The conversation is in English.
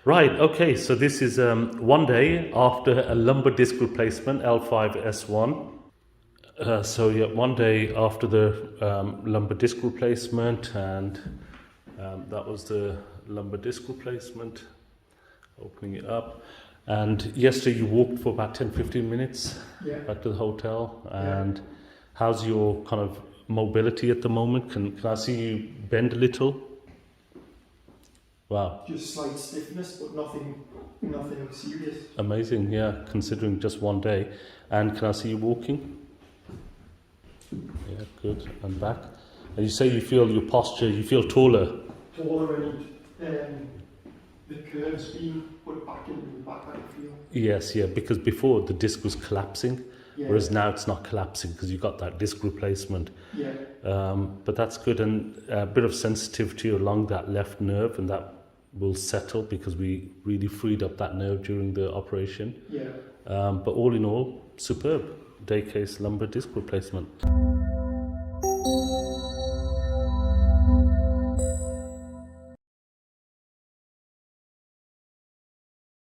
Right, okay, so this is one day after a lumbar disc replacement, L5S1. So yeah, one day after the lumbar disc replacement, and that was the lumbar disc replacement, opening it up. And yesterday you walked for about 10-15 minutes back to the hotel. And how's your kind of mobility at the moment? Can I see you bend a little? Wow. Just slight stiffness, but nothing serious. Amazing, yeah, considering just one day. And can I see you walking? Yeah, good. And back. And you say you feel your posture, you feel taller. Taller, and the curves being put back into the back, I feel. Yes, yeah, because before the disc was collapsing, whereas now it's not collapsing because you've got that disc replacement. Yeah. But that's good, and a bit of sensitivity along that left nerve, and that will settle because we really freed up that nerve during the operation. Yeah. But all in all, superb day case lumbar disc replacement.